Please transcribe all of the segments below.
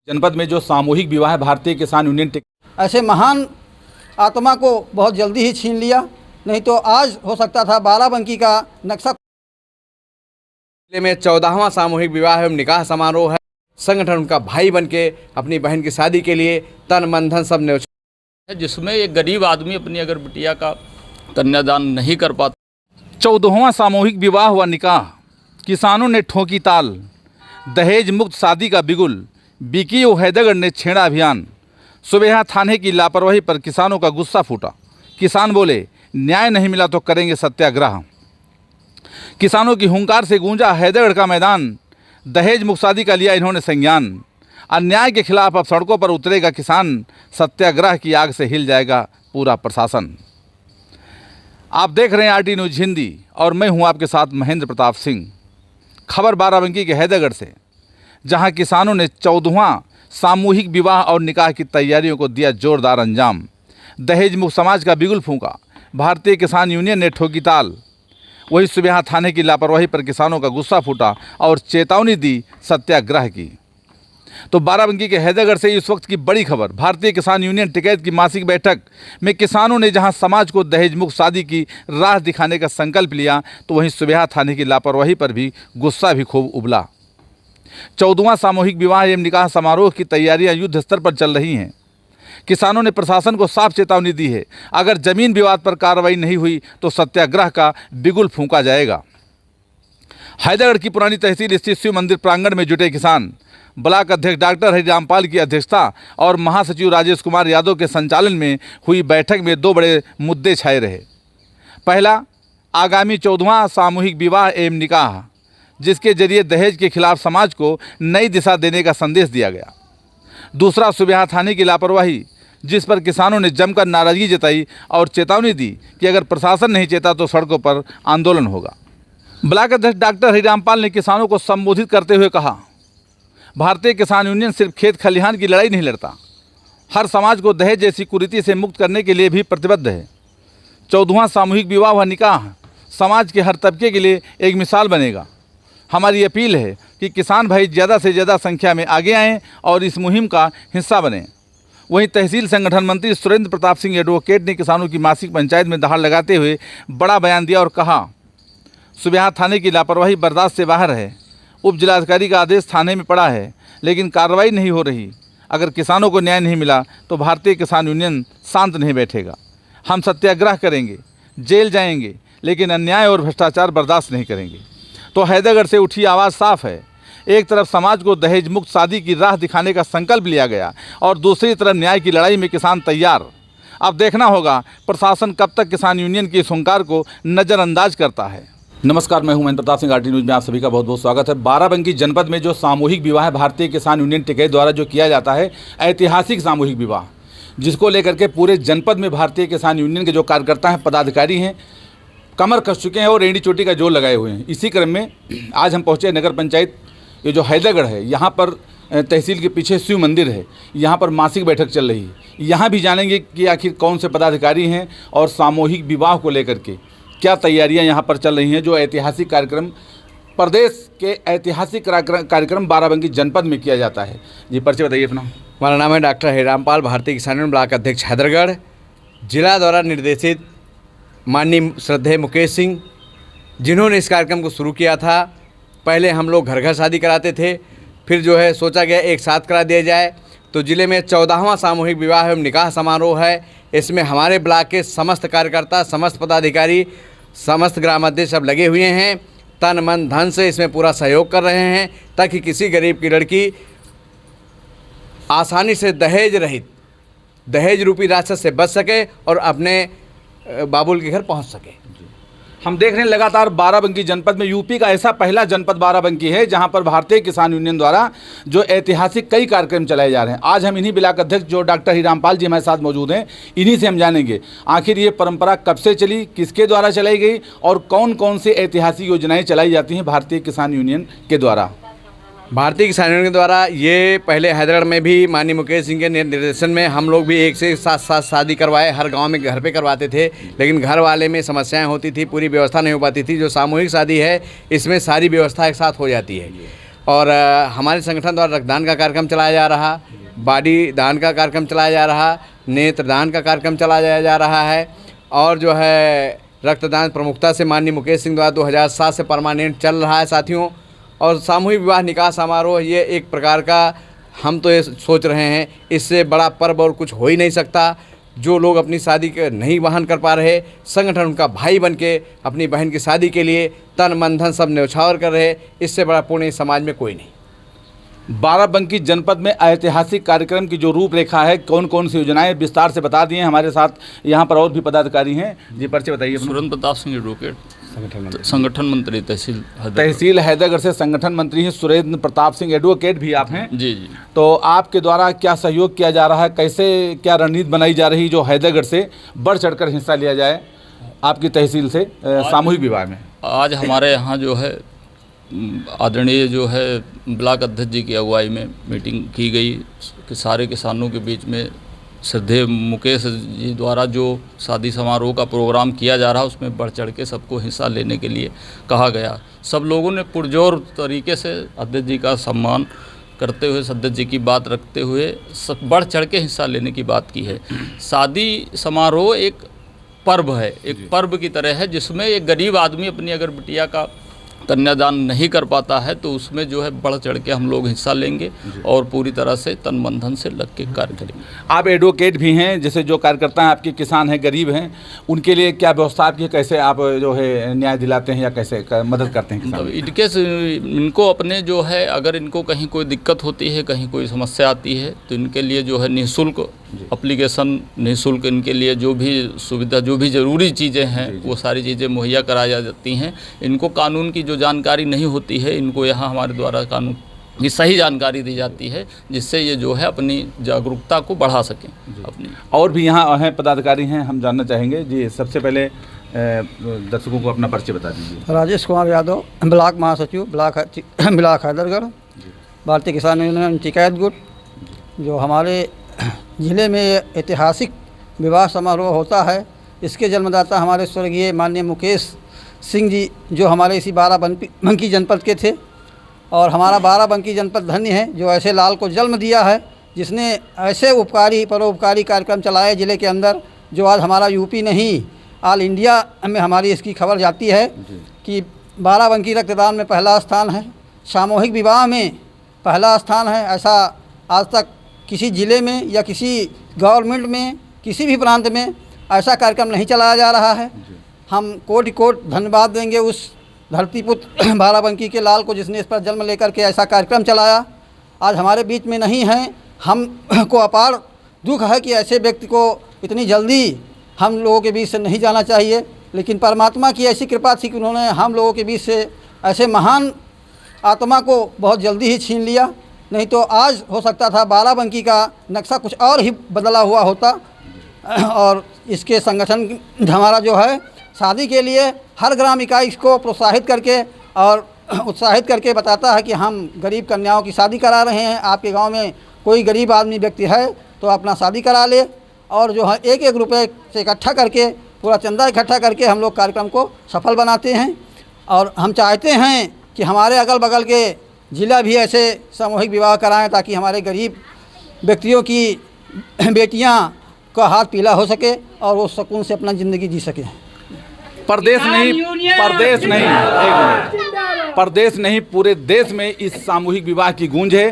जनपद में जो सामूहिक विवाह भारतीय किसान यूनियन ऐसे महान आत्मा को बहुत जल्दी ही छीन लिया, नहीं तो आज हो सकता था बाराबंकी का नक्शा। जिले में 14वां सामूहिक विवाह एवं निकाह समारोह है। संगठन उनका भाई बनके अपनी बहन की शादी के लिए तन मन धन सब ने, जिसमें एक गरीब आदमी अपनी अगर बिटिया का कन्यादान नहीं कर पाता। 14वां सामूहिक विवाह व निकाह, किसानों ने ठोकी ताल, दहेज मुक्त शादी का बिगुल, बीकी व हैदरगढ़ ने छेड़ा अभियान। सुबेहा थाने की लापरवाही पर किसानों का गुस्सा फूटा। किसान बोले, न्याय नहीं मिला तो करेंगे सत्याग्रह। किसानों की हुंकार से गूंजा हैदरगढ़ का मैदान। दहेज मुक्त शादी का लिया इन्होंने संज्ञान। अन्याय के खिलाफ अब सड़कों पर उतरेगा किसान। सत्याग्रह की आग से हिल जाएगा पूरा प्रशासन। आप देख रहे हैं आरटी न्यूज हिंदी और मैं हूं आपके साथ महेंद्र प्रताप सिंह। खबर बाराबंकी के हैदरगढ़ से, जहां किसानों ने 14वां सामूहिक विवाह और निकाह की तैयारियों को दिया जोरदार अंजाम। दहेज मुक्त समाज का बिगुल फूंका, भारतीय किसान यूनियन ने ठोकी ताल। वहीं सुबह थाने की लापरवाही पर किसानों का गुस्सा फूटा और चेतावनी दी सत्याग्रह की। तो बाराबंकी के हैदरगढ़ से इस वक्त की बड़ी खबर। भारतीय किसान यूनियन टिकैत की मासिक बैठक में किसानों ने जहां समाज को दहेज मुक्त शादी की राह दिखाने का संकल्प लिया, तो वहीं सुबह थाने की लापरवाही पर भी गुस्सा भी खूब उबला। 14वां सामूहिक विवाह एवं निकाह समारोह की तैयारियां युद्ध स्तर पर चल रही हैं। किसानों ने प्रशासन को साफ चेतावनी दी है, अगर जमीन विवाद पर कार्रवाई नहीं हुई तो सत्याग्रह का बिगुल फूंका जाएगा। हैदरगढ़ की पुरानी तहसील स्थित शिव मंदिर प्रांगण में जुटे किसान, ब्लॉक अध्यक्ष डॉक्टर हरिरामपाल की अध्यक्षता और महासचिव राजेश कुमार यादव के संचालन में हुई बैठक में दो बड़े मुद्दे छाए रहे। पहला, आगामी 14वां सामूहिक विवाह एवं निकाह, जिसके जरिए दहेज के खिलाफ समाज को नई दिशा देने का संदेश दिया गया। दूसरा, सुबह थाने की लापरवाही, जिस पर किसानों ने जमकर नाराजगी जताई और चेतावनी दी कि अगर प्रशासन नहीं चेता तो सड़कों पर आंदोलन होगा। ब्लॉक अध्यक्ष डॉक्टर हरिरामपाल ने किसानों को संबोधित करते हुए कहा, भारतीय किसान यूनियन सिर्फ खेत खलिहान की लड़ाई नहीं लड़ता, हर समाज को दहेज जैसी कुरीति से मुक्त करने के लिए भी प्रतिबद्ध है। 14वां सामूहिक विवाह व निकाह समाज के हर तबके के लिए एक मिसाल बनेगा। हमारी अपील है कि किसान भाई ज़्यादा से ज़्यादा संख्या में आगे आएँ और इस मुहिम का हिस्सा बने। वहीं तहसील संगठन मंत्री सुरेंद्र प्रताप सिंह एडवोकेट ने किसानों की मासिक पंचायत में दहाड़ लगाते हुए बड़ा बयान दिया और कहा, सुबह थाने की लापरवाही बर्दाश्त से बाहर है। उप जिलाधिकारी का आदेश थाने में पड़ा है, लेकिन कार्रवाई नहीं हो रही। अगर किसानों को न्याय नहीं मिला तो भारतीय किसान यूनियन शांत नहीं बैठेगा। हम सत्याग्रह करेंगे, जेल जाएंगे, लेकिन अन्याय और भ्रष्टाचार बर्दाश्त नहीं करेंगे। तो हैदरगढ़ से उठी आवाज़ साफ है। एक तरफ समाज को दहेज मुक्त शादी की राह दिखाने का संकल्प लिया गया और दूसरी तरफ न्याय की लड़ाई में किसान तैयार। अब देखना होगा प्रशासन कब तक किसान यूनियन की इस हुंकार को नज़रअंदाज करता है। नमस्कार, मैं हूं महेंद्र प्रताप सिंह, आरटी न्यूज में आप सभी का बहुत बहुत स्वागत है। बाराबंकी जनपद में जो सामूहिक विवाह भारतीय किसान यूनियन टिकैत द्वारा जो किया जाता है, ऐतिहासिक सामूहिक विवाह, जिसको लेकर के पूरे जनपद में भारतीय किसान यूनियन के जो कार्यकर्ता हैं, पदाधिकारी हैं, कमर कस चुके हैं और एड़ी चोटी का जोर लगाए हुए हैं। इसी क्रम में आज हम पहुँचे नगर पंचायत, ये जो हैदरगढ़ है, यहाँ पर तहसील के पीछे शिव मंदिर है, यहाँ पर मासिक बैठक चल रही है। यहाँ भी जानेंगे कि आखिर कौन से पदाधिकारी हैं और सामूहिक विवाह को लेकर के क्या तैयारियां यहाँ पर चल रही हैं। जो ऐतिहासिक कार्यक्रम, प्रदेश के ऐतिहासिक कार्यक्रम बाराबंकी जनपद में किया जाता है। जी, परिचय बताइए अपना। हमारा नाम है डॉक्टर हरिरामपाल, भारतीय किसान यूनियन ब्लॉक अध्यक्ष हैदरगढ़। जिला द्वारा निर्देशित माननीय श्रद्धेय मुकेश सिंह, जिन्होंने इस कार्यक्रम को शुरू किया था। पहले हम लोग घर घर शादी कराते थे, फिर जो है सोचा गया एक साथ करा दिया जाए। तो ज़िले में 14वां सामूहिक विवाह एवं निकाह समारोह है। इसमें हमारे ब्लॉक के समस्त कार्यकर्ता, समस्त पदाधिकारी, समस्त ग्रामाध्यक्ष सब लगे हुए हैं। तन मन धन से इसमें पूरा सहयोग कर रहे हैं, ताकि किसी गरीब की लड़की आसानी से दहेज रहित, दहेज रूपी राक्षस से बच सके और अपने बाबुल के घर पहुंच सके। हम देख रहे हैं लगातार बाराबंकी जनपद में, यूपी का ऐसा पहला जनपद बाराबंकी है जहां पर भारतीय किसान यूनियन द्वारा जो ऐतिहासिक कई कार्यक्रम चलाए जा रहे हैं। आज हम इन्हीं ब्लॉक अध्यक्ष जो डॉक्टर हरिरामपाल जी हमारे साथ मौजूद हैं, इन्हीं से हम जानेंगे आखिर ये परंपरा कब से चली, किसके द्वारा चलाई गई और कौन कौन से ऐतिहासिक योजनाएँ चलाई जाती हैं भारतीय किसान यूनियन के द्वारा। भारतीय किसान यूनियन के द्वारा ये पहले हैदरगढ़ में भी माननीय मुकेश सिंह के निर्देशन में हम लोग भी एक से साथ शादी करवाए। हर गांव में घर पे करवाते थे, लेकिन घर वाले में समस्याएं होती थी, पूरी व्यवस्था नहीं हो पाती थी। जो सामूहिक शादी है, इसमें सारी व्यवस्था एक साथ हो जाती है और हमारे संगठन द्वारा रक्तदान का कार्यक्रम चलाया जा रहा, बॉडी दान का कार्यक्रम चलाया जा रहा, नेत्रदान का कार्यक्रम चलाया जा रहा है। और जो है रक्तदान प्रमुखता से माननीय मुकेश सिंह द्वारा 2007 से परमानेंट चल रहा है साथियों। और सामूहिक विवाह निकाह समारोह ये एक प्रकार का, हम तो ये सोच रहे हैं इससे बड़ा पर्व और कुछ हो ही नहीं सकता। जो लोग अपनी शादी के नहीं वहन कर पा रहे, संगठन उनका भाई बन के अपनी बहन की शादी के लिए तन मन धन सब न्यौछावर कर रहे, इससे बड़ा पुण्य इस समाज में कोई नहीं। बाराबंकी जनपद में ऐतिहासिक कार्यक्रम की जो रूपरेखा है, कौन कौन सी योजनाएं विस्तार से बता दिए। हमारे साथ यहाँ पर और भी पदाधिकारी हैं जी, परिचय बताइए। सुरेंद्र प्रताप सिंह एडवोकेट, संगठन मंत्री तहसील हैदरगढ़ से संगठन मंत्री हैं सुरेंद्र प्रताप सिंह, एडवोकेट भी आप हैं। जी जी। तो आपके द्वारा क्या सहयोग किया जा रहा है, कैसे क्या रणनीति बनाई जा रही जो हैदरगढ़ से बढ़ चढ़कर हिस्सा लिया जाए आपकी तहसील से सामूहिक विवाह में? आज हमारे यहाँ जो है आदरणीय जो है ब्लॉक अध्यक्ष जी की अगुवाई में मीटिंग की गई कि सारे किसानों के बीच में श्रद्धेय मुकेश जी द्वारा जो शादी समारोह का प्रोग्राम किया जा रहा है उसमें बढ़ चढ़ के सबको हिस्सा लेने के लिए कहा गया। सब लोगों ने पुरजोर तरीके से अध्यक्ष जी का सम्मान करते हुए, अध्यक्ष जी की बात रखते हुए सब बढ़ चढ़ के हिस्सा लेने की बात की है। शादी समारोह एक पर्व है, एक पर्व की तरह है जिसमें एक गरीब आदमी अपनी अगर बिटिया का कन्यादान नहीं कर पाता है तो उसमें जो है बढ़ चढ़ के हम लोग हिस्सा लेंगे और पूरी तरह से तन मन धन से लग के कार्य करेंगे। आप एडवोकेट भी हैं, जैसे जो कार्यकर्ता हैं आपके किसान हैं, गरीब हैं, उनके लिए क्या व्यवस्था आपकी, कैसे आप जो है न्याय दिलाते हैं या कैसे मदद करते हैं किसान? इनके इनको अपने जो है अगर इनको कहीं कोई दिक्कत होती है, कहीं कोई समस्या आती है तो इनके लिए जो है निःशुल्क एप्लीकेशन, निःशुल्क इनके लिए जो भी सुविधा, जो भी ज़रूरी चीज़ें हैं वो सारी चीज़ें मुहैया कराई जाती हैं। इनको कानून की जो जानकारी नहीं होती है, इनको यहाँ हमारे द्वारा कानून की सही जानकारी दी जाती है जिससे ये जो है अपनी जागरूकता को बढ़ा सकें अपनी। और भी यहाँ हैं पदाधिकारी हैं, हम जानना चाहेंगे जी। सबसे पहले दर्शकों को अपना परिचय बता दीजिए। राजेश कुमार यादव, ब्लॉक महासचिव, ब्लॉक हैदरगढ़, भारतीय किसान यूनियन टिकैत गुट। जो हमारे ज़िले में ऐतिहासिक विवाह समारोह होता है, इसके जन्मदाता हमारे स्वर्गीय माननीय मुकेश सिंह जी जो हमारे इसी बाराबंकी जनपद के थे। और हमारा बाराबंकी जनपद धन्य है जो ऐसे लाल को जन्म दिया है, जिसने ऐसे उपकारी परोपकारी कार्यक्रम चलाए ज़िले के अंदर, जो आज हमारा यूपी नहीं ऑल इंडिया में हमारी इसकी खबर जाती है कि बाराबंकी रक्तदान में पहला स्थान है, सामूहिक विवाह में पहला स्थान है। ऐसा आज तक किसी ज़िले में या किसी गवर्नमेंट में, किसी भी प्रांत में ऐसा कार्यक्रम नहीं चलाया जा रहा है। हम कोटि कोटि धन्यवाद देंगे उस धरतीपुत्र बाराबंकी के लाल को जिसने इस पर जन्म लेकर के ऐसा कार्यक्रम चलाया। आज हमारे बीच में नहीं है, हमको अपार दुख है कि ऐसे व्यक्ति को इतनी जल्दी हम लोगों के बीच से नहीं जाना चाहिए, लेकिन परमात्मा की ऐसी कृपा थी कि उन्होंने हम लोगों के बीच से ऐसे महान आत्मा को बहुत जल्दी ही छीन लिया। नहीं तो आज हो सकता था बाराबंकी का नक्शा कुछ और ही बदला हुआ होता। और इसके संगठन हमारा जो है शादी के लिए हर ग्राम इकाई को प्रोत्साहित करके और उत्साहित करके बताता है कि हम गरीब कन्याओं की शादी करा रहे हैं। आपके गांव में कोई गरीब आदमी व्यक्ति है तो अपना शादी करा ले। और जो है एक एक रुपये से इकट्ठा करके, पूरा चंदा इकट्ठा करके हम लोग कार्यक्रम को सफल बनाते हैं। और हम चाहते हैं कि हमारे अगल बगल के ज़िला भी ऐसे सामूहिक विवाह कराएं ताकि हमारे गरीब व्यक्तियों की बेटियां का हाथ पीला हो सके और वो सुकून से अपना ज़िंदगी जी सके। प्रदेश नहीं पूरे देश में इस सामूहिक विवाह की गूंज है।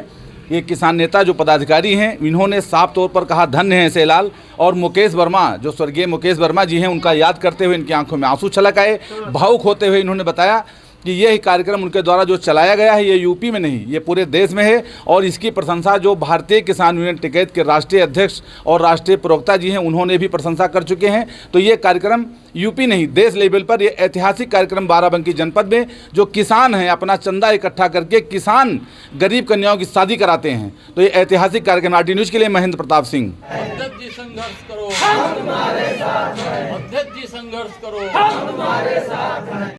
ये किसान नेता जो पदाधिकारी हैं, इन्होंने साफ तौर पर कहा धन्य है ऐसे लाल। और मुकेश वर्मा, जो स्वर्गीय मुकेश वर्मा जी हैं, उनका याद करते हुए इनकी आंखों में आंसू छलक आए। भावुक होते हुए इन्होंने बताया कि यह कार्यक्रम उनके द्वारा जो चलाया गया है ये यूपी में नहीं, ये पूरे देश में है। और इसकी प्रशंसा जो भारतीय किसान यूनियन टिकैत के राष्ट्रीय अध्यक्ष और राष्ट्रीय प्रवक्ता जी हैं, उन्होंने भी प्रशंसा कर चुके हैं। तो ये कार्यक्रम यूपी नहीं, देश लेवल पर ये ऐतिहासिक कार्यक्रम बाराबंकी जनपद में जो किसान हैं अपना चंदा इकट्ठा करके किसान गरीब कन्याओं की शादी कराते हैं। तो ये ऐतिहासिक कार्यक्रम। आरटी न्यूज़ के लिए महेंद्र प्रताप सिंह। अध्यक्ष जी संघर्ष करो, हम तुम्हारे साथ हैं। अध्यक्ष जी संघर्ष करो, हम तुम्हारे साथ हैं।